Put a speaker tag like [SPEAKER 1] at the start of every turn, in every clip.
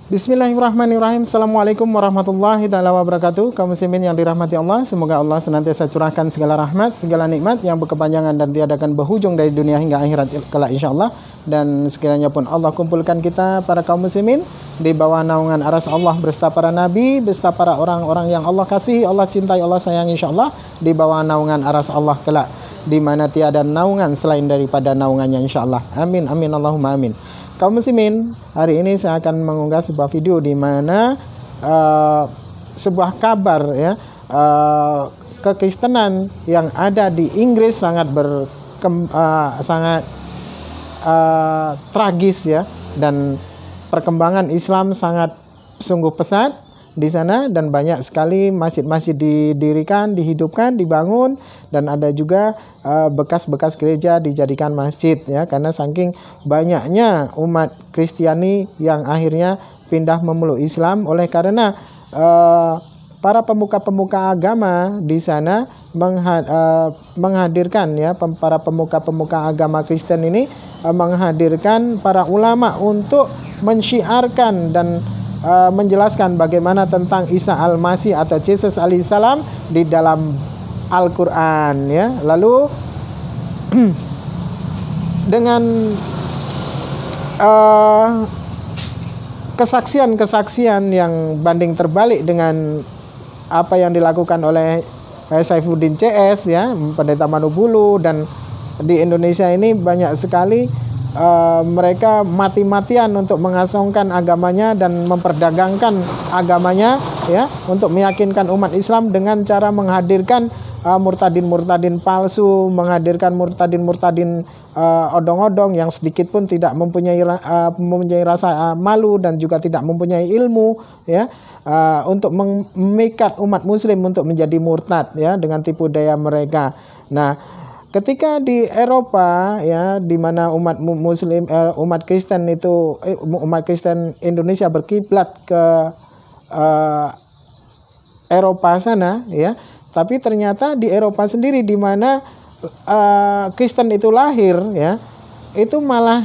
[SPEAKER 1] Bismillahirrahmanirrahim. Assalamualaikum warahmatullahi ta'ala wabarakatuh. Kaum muslimin yang dirahmati Allah, semoga Allah senantiasa curahkan segala rahmat, segala nikmat yang berkepanjangan dan tiadakan berhujung dari dunia hingga akhirat kelak insyaallah. Dan sekiranya pun Allah kumpulkan kita para kaum muslimin di bawah naungan aras Allah beserta para nabi, beserta para orang-orang yang Allah kasihi, Allah cintai, Allah sayangi insyaallah, di bawah naungan aras Allah kelak, di mana tiada naungan selain daripada naungannya insyaallah. Amin amin Allahumma amin. Kaum muslimin, hari ini saya akan mengunggah sebuah video di mana sebuah kabar ya, kekristenan yang ada di Inggris sangat tragis ya, dan perkembangan Islam sangat sungguh pesat di sana, dan banyak sekali masjid-masjid didirikan, dihidupkan, dibangun, dan ada juga bekas-bekas gereja dijadikan masjid ya, karena saking banyaknya umat Kristiani yang akhirnya pindah memeluk Islam. Oleh karena para pemuka-pemuka agama di sana menghadirkan ya, para pemuka-pemuka agama Kristen ini menghadirkan para ulama untuk mensyiarkan dan menjelaskan bagaimana tentang Isa Al-Masih atau Yesus alaihissalam di dalam Al-Quran ya. Lalu dengan kesaksian-kesaksian yang banding terbalik dengan apa yang dilakukan oleh Saifuddin CS ya, Pendeta Manubulu, dan di Indonesia ini banyak sekali mereka mati-matian untuk mengasongkan agamanya dan memperdagangkan agamanya ya, untuk meyakinkan umat Islam dengan cara menghadirkan murtadin-murtadin palsu, menghadirkan murtadin-murtadin odong-odong yang sedikit pun tidak mempunyai rasa malu dan juga tidak mempunyai ilmu ya, untuk memikat umat muslim untuk menjadi murtad ya, dengan tipu daya mereka. Nah, ketika di Eropa ya, di mana umat muslim umat Kristen Indonesia berkiblat ke Eropa sana ya, tapi ternyata di Eropa sendiri di mana Kristen itu lahir ya, itu malah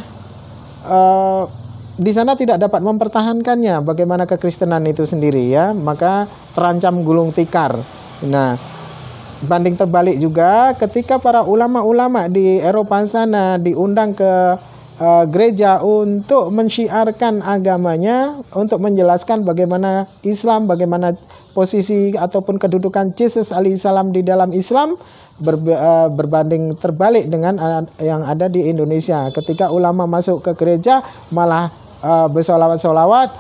[SPEAKER 1] di sana tidak dapat mempertahankannya bagaimana kekristenan itu sendiri ya, maka terancam gulung tikar. Nah, banding terbalik juga ketika para ulama-ulama di Eropa sana diundang ke gereja untuk mensyiarkan agamanya, untuk menjelaskan bagaimana Islam, bagaimana posisi ataupun kedudukan Yesus alaihissalam di dalam Islam, berbanding terbalik dengan yang ada di Indonesia. Ketika ulama masuk ke gereja malah bersolawat-solawat,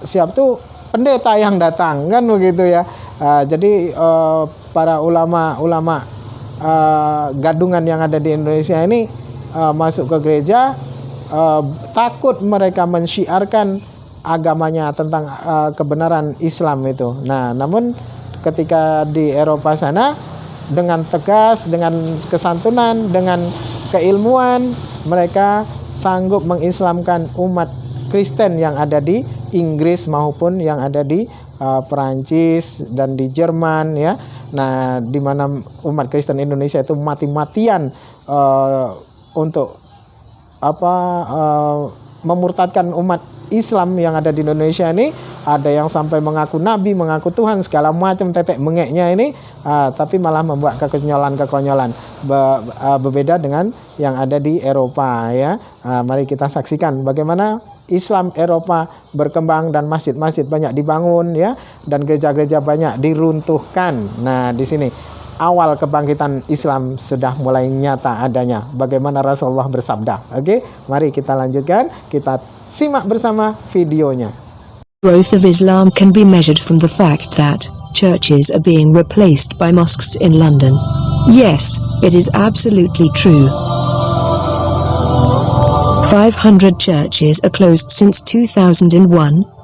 [SPEAKER 1] siap tuh pendeta yang datang kan begitu ya. Jadi para ulama gadungan yang ada di Indonesia ini masuk ke gereja, takut mereka mensyiarkan agamanya tentang kebenaran Islam itu. Nah, namun ketika di Eropa sana dengan tegas, dengan kesantunan, dengan keilmuan, mereka sanggup mengislamkan umat Kristen yang ada di Inggris maupun yang ada di Perancis dan di Jerman ya. Nah, di mana umat Kristen Indonesia itu mati-matian untuk memurtadkan umat Islam yang ada di Indonesia ini. Ada yang sampai mengaku nabi, mengaku Tuhan, segala macam tetek mengeknya ini, tapi malah membuat kekonyolan-kekonyolan. Berbeda dengan yang ada di Eropa ya. Mari kita saksikan bagaimana Islam Eropa berkembang dan masjid-masjid banyak dibangun ya, dan gereja-gereja banyak diruntuhkan. Nah, di sini awal kebangkitan Islam sudah mulai nyata adanya. Bagaimana Rasulullah bersabda. Oke, mari kita lanjutkan. Kita simak bersama videonya.
[SPEAKER 2] Growth of Islam can be measured from the fact that churches are being replaced by mosques in London. Yes, it is absolutely true. 500 churches are closed since 2001,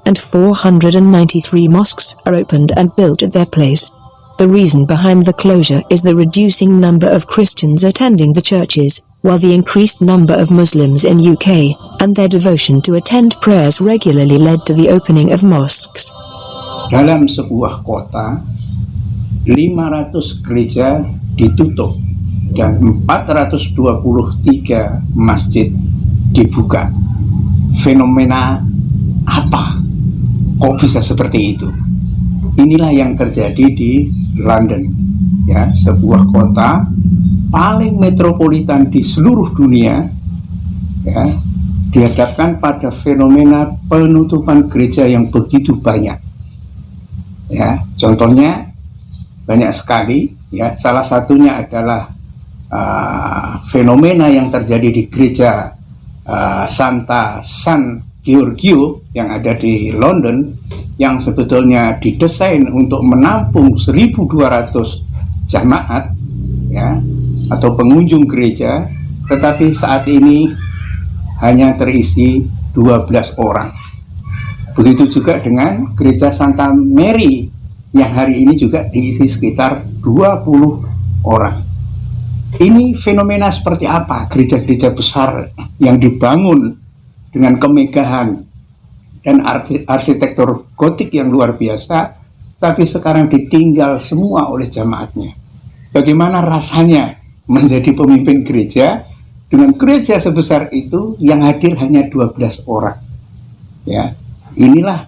[SPEAKER 2] and 493 mosques are opened and built at their place. The reason behind the closure is the reducing number of Christians attending the churches, while the increased number of Muslims in UK and their devotion to attend prayers regularly led to the opening of mosques.
[SPEAKER 3] Dalam sebuah kota, 500 gereja ditutup dan 423 masjid dibuka. Fenomena apa kok bisa seperti itu? Inilah yang terjadi di London, ya, sebuah kota paling metropolitan di seluruh dunia, ya, dihadapkan pada fenomena penutupan gereja yang begitu banyak. Ya, contohnya banyak sekali, ya. Salah satunya adalah fenomena yang terjadi di gereja San Giorgio yang ada di London, yang sebetulnya didesain untuk menampung 1.200 jamaat, ya, atau pengunjung gereja, tetapi saat ini hanya terisi 12 orang. Begitu juga dengan gereja Santa Mary yang hari ini juga diisi sekitar 20 orang. Ini fenomena seperti apa? Gereja-gereja besar yang dibangun dengan kemegahan dan arsitektur gotik yang luar biasa, tapi sekarang ditinggal semua oleh jamaatnya. Bagaimana rasanya menjadi pemimpin gereja dengan gereja sebesar itu yang hadir hanya 12 orang? Ya, inilah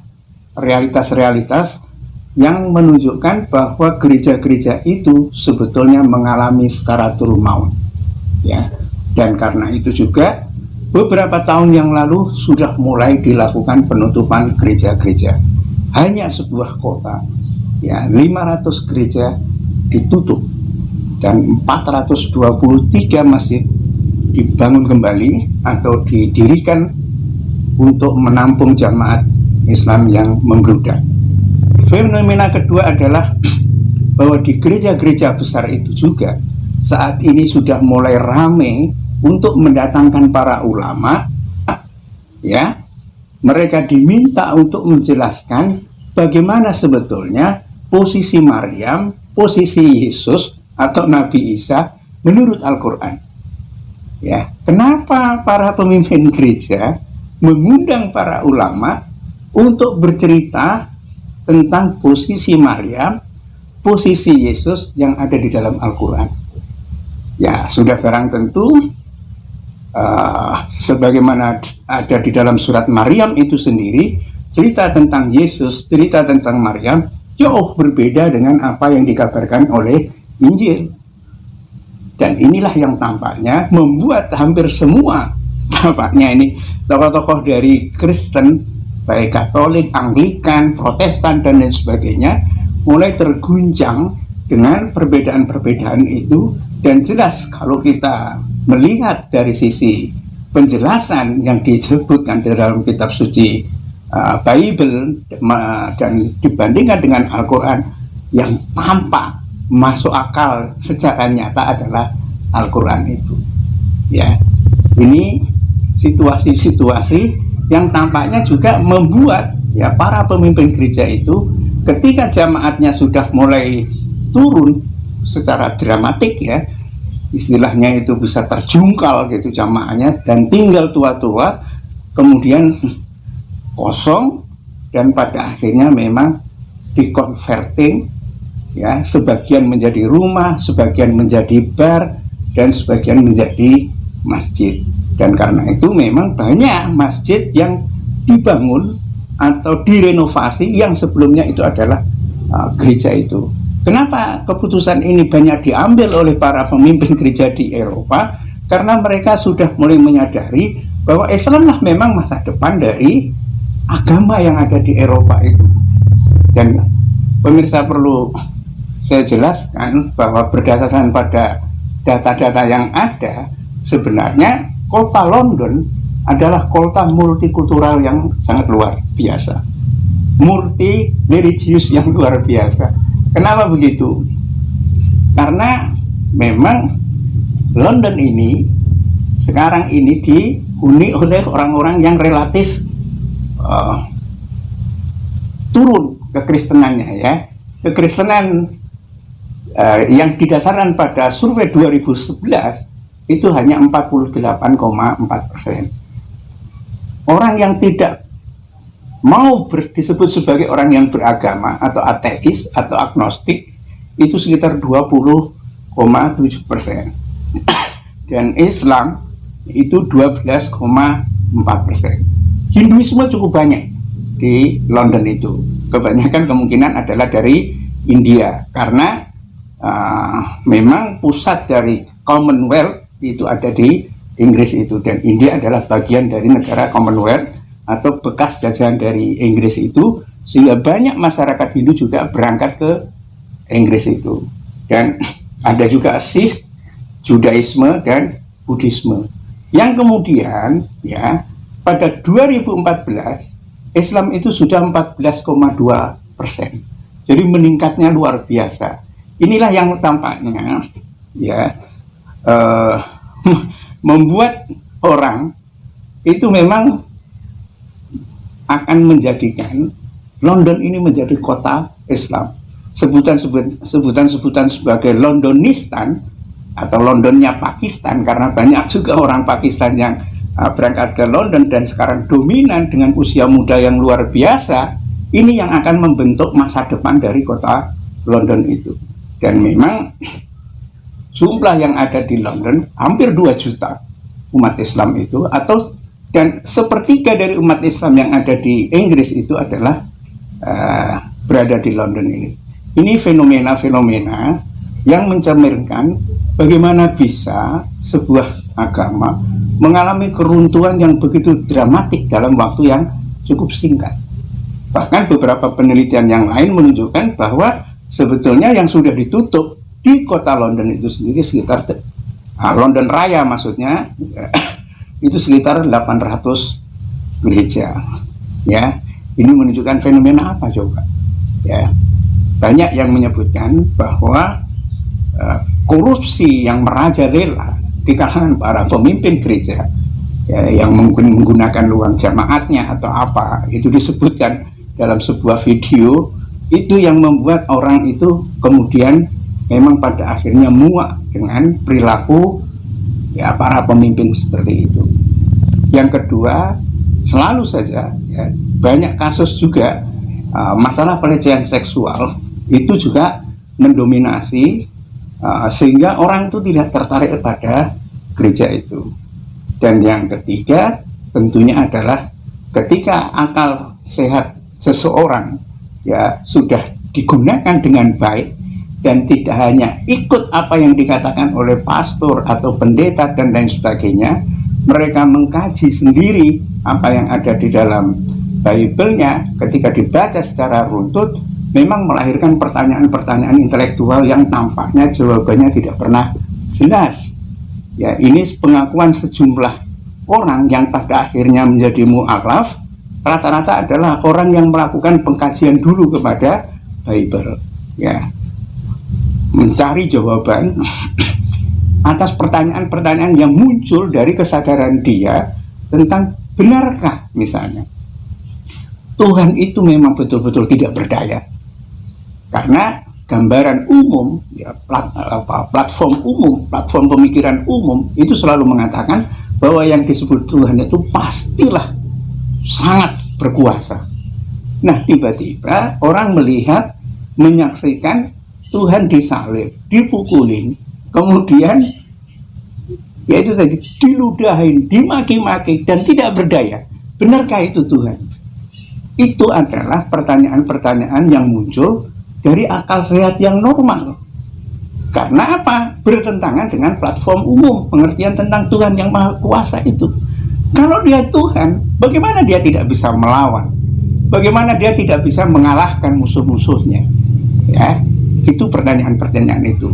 [SPEAKER 3] realitas-realitas yang menunjukkan bahwa gereja-gereja itu sebetulnya mengalami sekaratul maut. Ya, dan karena itu juga beberapa tahun yang lalu sudah mulai dilakukan penutupan gereja-gereja. Hanya sebuah kota, ya, 500 gereja ditutup dan 423 masjid dibangun kembali atau didirikan untuk menampung jamaat Islam yang membludak. Fenomena kedua adalah bahwa di gereja-gereja besar itu juga saat ini sudah mulai ramai untuk mendatangkan para ulama, ya. Mereka diminta untuk menjelaskan bagaimana sebetulnya posisi Maryam, posisi Yesus atau Nabi Isa menurut Al-Quran. Ya, kenapa para pemimpin gereja mengundang para ulama untuk bercerita tentang posisi Maryam, posisi Yesus yang ada di dalam Al-Quran? Ya, sudah barang tentu sebagaimana ada di dalam surat Maryam itu sendiri, cerita tentang Yesus, cerita tentang Maryam jauh berbeda dengan apa yang dikabarkan oleh Injil. Dan inilah yang tampaknya membuat hampir semua, tampaknya ini tokoh-tokoh dari Kristen, baik Katolik, Anglikan, Protestan, dan lain sebagainya, mulai terguncang dengan perbedaan-perbedaan itu. Dan jelas kalau kita melihat dari sisi penjelasan yang disebutkan di dalam kitab suci Bible dan dibandingkan dengan Al-Quran, yang tampak masuk akal secara nyata adalah Al-Quran itu. Ya, ini situasi-situasi yang tampaknya juga membuat, ya, para pemimpin gereja itu ketika jamaatnya sudah mulai turun secara dramatik, ya, istilahnya itu bisa terjungkal gitu jamaahnya, dan tinggal tua-tua, kemudian kosong, dan pada akhirnya memang dikonverting, ya, sebagian menjadi rumah, sebagian menjadi bar, dan sebagian menjadi masjid. Dan karena itu memang banyak masjid yang dibangun atau direnovasi yang sebelumnya itu adalah gereja itu. Kenapa keputusan ini banyak diambil oleh para pemimpin gereja di Eropa? Karena mereka sudah mulai menyadari bahwa Islamlah memang masa depan dari agama yang ada di Eropa itu. Dan pemirsa, perlu saya jelaskan bahwa berdasarkan pada data-data yang ada, sebenarnya kota London adalah kota multikultural yang sangat luar biasa, multi religius yang luar biasa. Kenapa begitu? Karena memang London ini sekarang ini dihuni oleh orang-orang yang relatif turun kekristenannya, ya. Kekristenan yang didasarkan pada survei 2011 itu hanya 48,4%. Orang yang tidak mau disebut sebagai orang yang beragama atau ateis atau agnostik itu sekitar 20,7%. Dan Islam itu 12,4%. Hinduisme cukup banyak di London itu. Kebanyakan kemungkinan adalah dari India, karena memang pusat dari Commonwealth itu ada di Inggris itu, dan India adalah bagian dari negara Commonwealth atau bekas jajahan dari Inggris itu, sehingga banyak masyarakat Hindu juga berangkat ke Inggris itu. Dan ada juga Sikh, Judaisme dan Buddhisme. Yang kemudian ya pada 2014 Islam itu sudah 14,2%. Jadi meningkatnya luar biasa. Inilah yang tampaknya ya membuat orang itu memang akan menjadikan London ini menjadi kota Islam. Sebutan sebagai Londonistan atau Londonnya Pakistan, karena banyak juga orang Pakistan yang berangkat ke London dan sekarang dominan dengan usia muda yang luar biasa. Ini yang akan membentuk masa depan dari kota London itu. Dan memang jumlah yang ada di London hampir 2 juta umat Islam itu, dan sepertiga dari umat Islam yang ada di Inggris itu adalah berada di London ini. Ini fenomena-fenomena yang mencerminkan bagaimana bisa sebuah agama mengalami keruntuhan yang begitu dramatik dalam waktu yang cukup singkat. Bahkan beberapa penelitian yang lain menunjukkan bahwa sebetulnya yang sudah ditutup di kota London itu sendiri sekitar London Raya maksudnya itu sekitar 800 gereja. Ya, ini menunjukkan fenomena apa coba? Ya, banyak yang menyebutkan bahwa korupsi yang merajalela di kalangan para pemimpin gereja ya, yang mungkin menggunakan uang jamaatnya atau apa, itu disebutkan dalam sebuah video, itu yang membuat orang itu kemudian memang pada akhirnya muak dengan perilaku ya para pemimpin seperti itu. Yang kedua, selalu saja ya, banyak kasus juga masalah pelecehan seksual itu juga mendominasi, sehingga orang itu tidak tertarik pada gereja itu. Dan yang ketiga tentunya adalah ketika akal sehat seseorang ya sudah digunakan dengan baik dan tidak hanya ikut apa yang dikatakan oleh pastor atau pendeta dan lain sebagainya, mereka mengkaji sendiri apa yang ada di dalam Bible-nya. Ketika dibaca secara runtut, memang melahirkan pertanyaan-pertanyaan intelektual yang tampaknya jawabannya tidak pernah jelas. Ya, ini pengakuan sejumlah orang yang pada akhirnya menjadi mu'alaf, rata-rata adalah orang yang melakukan pengkajian dulu kepada Bible. Ya, mencari jawaban atas pertanyaan-pertanyaan yang muncul dari kesadaran dia tentang benarkah misalnya Tuhan itu memang betul-betul tidak berdaya. Karena gambaran umum, ya, platform umum, platform pemikiran umum itu selalu mengatakan bahwa yang disebut Tuhan itu pastilah sangat berkuasa. Nah, tiba-tiba orang melihat, menyaksikan Tuhan disalib, dipukulin, kemudian yaitu tadi diludahin, dimaki-maki dan tidak berdaya. Benarkah itu Tuhan? Itu adalah pertanyaan-pertanyaan yang muncul dari akal sehat yang normal. Karena apa? Bertentangan dengan platform umum, pengertian tentang Tuhan yang Maha Kuasa itu. Kalau dia Tuhan, bagaimana dia tidak bisa melawan? Bagaimana dia tidak bisa mengalahkan musuh-musuhnya? Ya, itu pertanyaan-pertanyaan itu.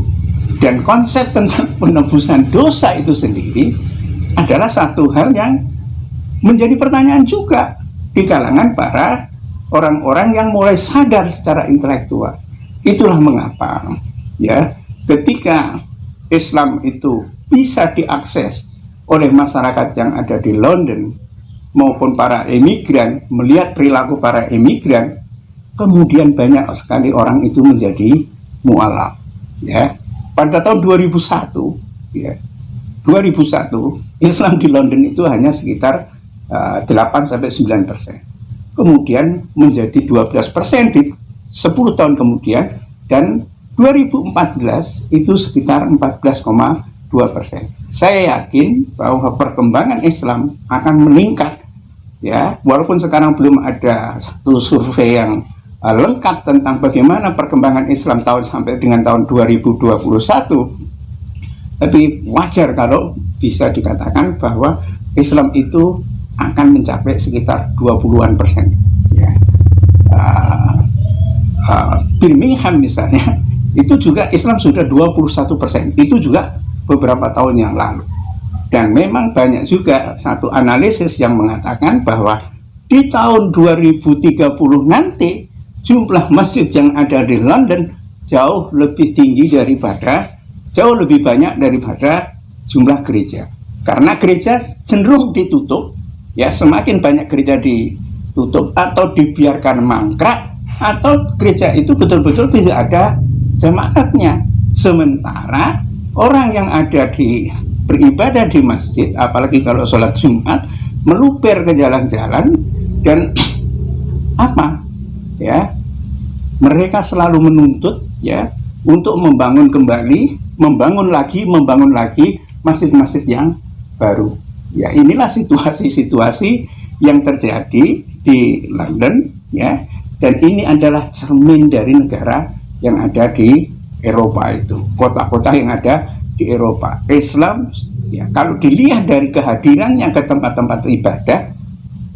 [SPEAKER 3] Dan konsep tentang penebusan dosa itu sendiri adalah satu hal yang menjadi pertanyaan juga di kalangan para orang-orang yang mulai sadar secara intelektual. Itulah mengapa ya, ketika Islam itu bisa diakses oleh masyarakat yang ada di London maupun para emigran, melihat perilaku para emigran, kemudian banyak sekali orang itu menjadi mu'alaf. Ya, pada tahun 2001, ya, 2001 Islam di London itu hanya sekitar 8-9%. Kemudian menjadi 12% di 10 tahun kemudian, dan 2014 itu sekitar 14,2%. Saya yakin bahwa perkembangan Islam akan meningkat ya, walaupun sekarang belum ada satu survei yang lengkap tentang bagaimana perkembangan Islam sampai dengan tahun 2021, tapi wajar kalau bisa dikatakan bahwa Islam itu akan mencapai sekitar 20-an%. Ya. Birmingham misalnya, itu juga Islam sudah 21%. Itu juga beberapa tahun yang lalu. Dan memang banyak juga satu analisis yang mengatakan bahwa di tahun 2030 nanti jumlah masjid yang ada di London jauh lebih banyak daripada jumlah gereja. Karena gereja cenderung ditutup, ya, semakin banyak gereja ditutup atau dibiarkan mangkrak, atau gereja itu betul-betul tidak ada jemaatnya. Sementara orang yang beribadah di masjid, apalagi kalau sholat Jumat, meluber ke jalan-jalan dan mereka selalu menuntut, ya, untuk membangun lagi masjid-masjid yang baru. Ya, inilah situasi yang terjadi di London, ya, dan ini adalah cermin dari negara yang ada di Eropa itu, kota-kota yang ada di Eropa. Islam, ya, kalau dilihat dari kehadirannya ke tempat-tempat ibadah,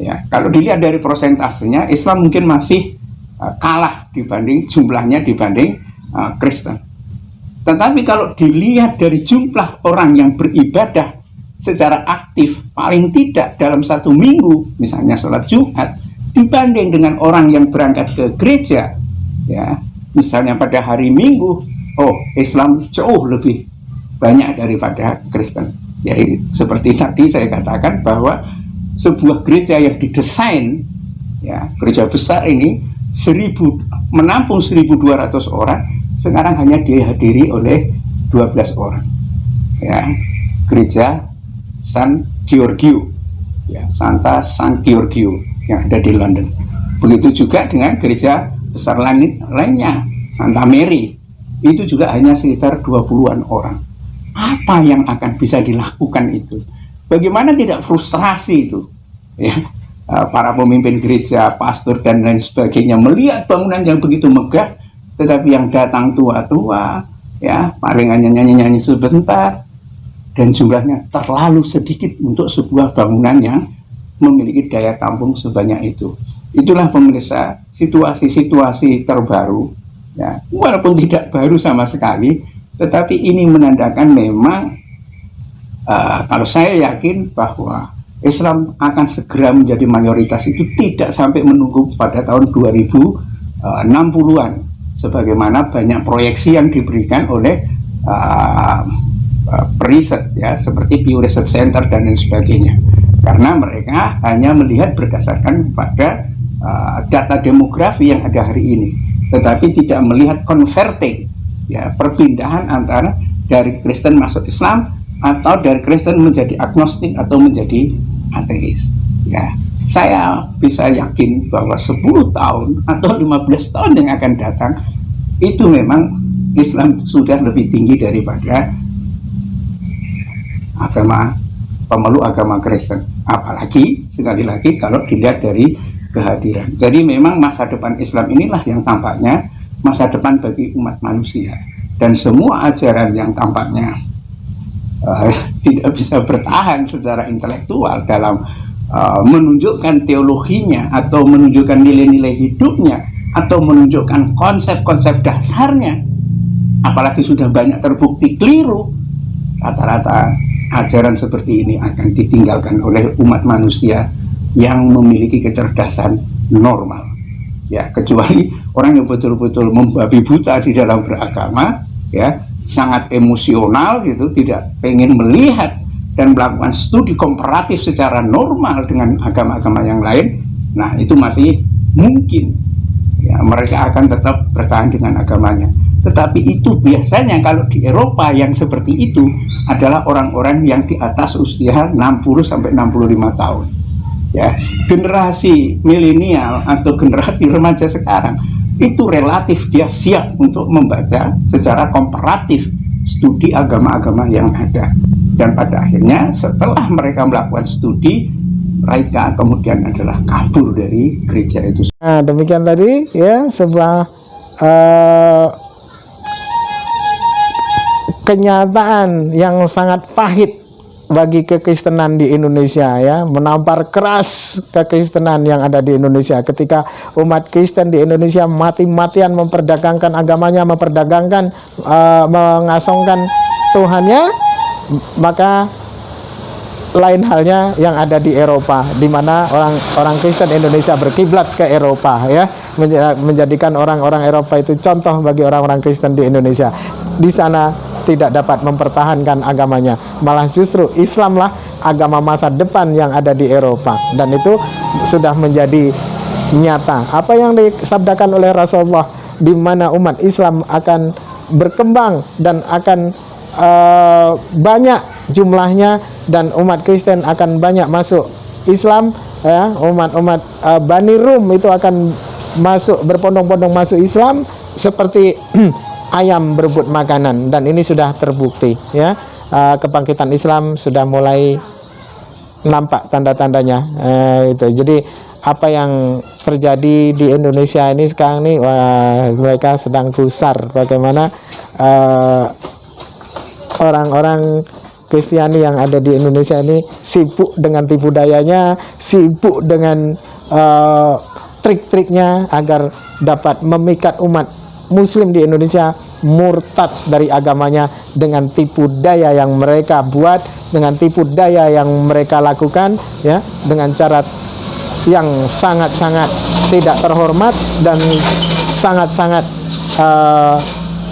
[SPEAKER 3] ya, kalau dilihat dari persentasenya, Islam mungkin masih kalah dibanding Kristen. Tetapi kalau dilihat dari jumlah orang yang beribadah secara aktif paling tidak dalam satu minggu, misalnya sholat Jumat, dibanding dengan orang yang berangkat ke gereja, ya, misalnya pada hari Minggu, Islam jauh lebih banyak daripada Kristen. Jadi seperti tadi saya katakan bahwa sebuah gereja yang didesain, ya, gereja besar ini menampung 1.200 orang, sekarang hanya dihadiri oleh 12 orang. Ya, gereja San Giorgio, ya, Santa San Giorgio yang ada di London. Begitu juga dengan gereja besar lainnya, Santa Mary, itu juga hanya sekitar 20-an orang. Apa yang akan bisa dilakukan itu? Bagaimana tidak frustrasi itu, ya, para pemimpin gereja, pastor dan lain sebagainya melihat bangunan yang begitu megah, tetapi yang datang tua-tua, ya, paling hanya nyanyi-nyanyi sebentar, dan jumlahnya terlalu sedikit untuk sebuah bangunan yang memiliki daya tampung sebanyak itu. Itulah pemirsa situasi terbaru, ya, walaupun tidak baru sama sekali, tetapi ini menandakan memang kalau saya yakin bahwa Islam akan segera menjadi mayoritas itu tidak sampai menunggu pada tahun 2060-an, sebagaimana banyak proyeksi yang diberikan oleh periset, ya, seperti Pew Research Center dan lain sebagainya, karena mereka hanya melihat berdasarkan pada data demografi yang ada hari ini, tetapi tidak melihat converting, ya, perpindahan antara dari Kristen masuk Islam atau dari Kristen menjadi agnostik atau menjadi ateis. Ya, saya bisa yakin bahwa 10 tahun atau 15 tahun yang akan datang itu memang Islam sudah lebih tinggi daripada pemeluk agama Kristen. Apalagi sekali lagi kalau dilihat dari kehadiran. Jadi memang masa depan Islam inilah yang tampaknya masa depan bagi umat manusia, dan semua ajaran yang tampaknya tidak bisa bertahan secara intelektual dalam menunjukkan teologinya atau menunjukkan nilai-nilai hidupnya atau menunjukkan konsep-konsep dasarnya, apalagi sudah banyak terbukti keliru, rata-rata ajaran seperti ini akan ditinggalkan oleh umat manusia yang memiliki kecerdasan normal. Ya, kecuali orang yang betul-betul membabi buta di dalam beragama, ya, sangat emosional gitu, tidak pengen melihat dan melakukan studi komparatif secara normal dengan agama-agama yang lain. Nah, itu masih mungkin, ya, mereka akan tetap bertahan dengan agamanya. Tetapi itu biasanya kalau di Eropa yang seperti itu adalah orang-orang yang di atas usia 60-65 tahun. Ya, generasi milenial atau generasi remaja sekarang itu relatif dia siap untuk membaca secara komparatif studi agama-agama yang ada, dan pada akhirnya setelah mereka melakukan studi mereka kemudian adalah kabur dari gereja itu.
[SPEAKER 1] Nah, demikian tadi ya sebuah kenyataan yang sangat pahit bagi kekristenan di Indonesia ya, menampar keras kekristenan yang ada di Indonesia ketika umat Kristen di Indonesia mati-matian memperdagangkan agamanya, memperdagangkan mengasongkan Tuhannya. Maka lain halnya yang ada di Eropa, di mana orang Kristen Indonesia berkiblat ke Eropa ya, menjadikan orang-orang Eropa itu contoh bagi orang-orang Kristen di Indonesia. Di sana tidak dapat mempertahankan agamanya, malah justru Islamlah agama masa depan yang ada di Eropa, dan itu sudah menjadi nyata apa yang disabdakan oleh Rasulullah, di mana umat Islam akan berkembang dan akan banyak jumlahnya, dan umat Kristen akan banyak masuk Islam ya. Umat Bani Rum itu akan masuk, berbondong-bondong masuk Islam seperti ayam berebut makanan, dan ini sudah terbukti ya. Kebangkitan Islam sudah mulai nampak tanda-tandanya itu. Jadi apa yang terjadi di Indonesia ini sekarang nih, wah, mereka sedang gusar bagaimana orang-orang Kristiani yang ada di Indonesia ini sibuk dengan tipu dayanya, sibuk dengan trik-triknya agar dapat memikat umat Muslim di Indonesia murtad dari agamanya dengan tipu daya yang mereka buat, dengan tipu daya yang mereka lakukan ya, dengan cara yang sangat-sangat tidak terhormat dan sangat-sangat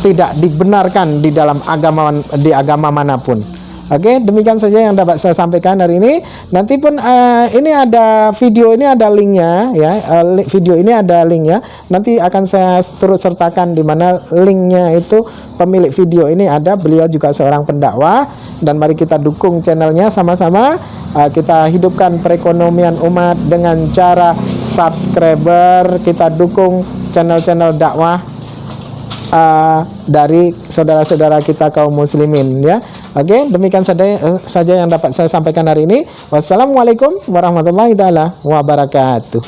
[SPEAKER 1] tidak dibenarkan di dalam agama manapun. Oke, demikian saja yang dapat saya sampaikan hari ini. Nanti pun ini ada video, ini ada linknya ya. Video ini ada linknya. Nanti akan saya turut sertakan di mana linknya itu. Pemilik video ini ada, beliau juga seorang pendakwah, dan mari kita dukung channelnya sama-sama. Kita hidupkan perekonomian umat dengan cara subscriber. Kita dukung channel-channel dakwah dari saudara-saudara kita kaum muslimin ya. Oke, demikian saja yang dapat saya sampaikan hari ini. Wassalamualaikum warahmatullahi taala wabarakatuh.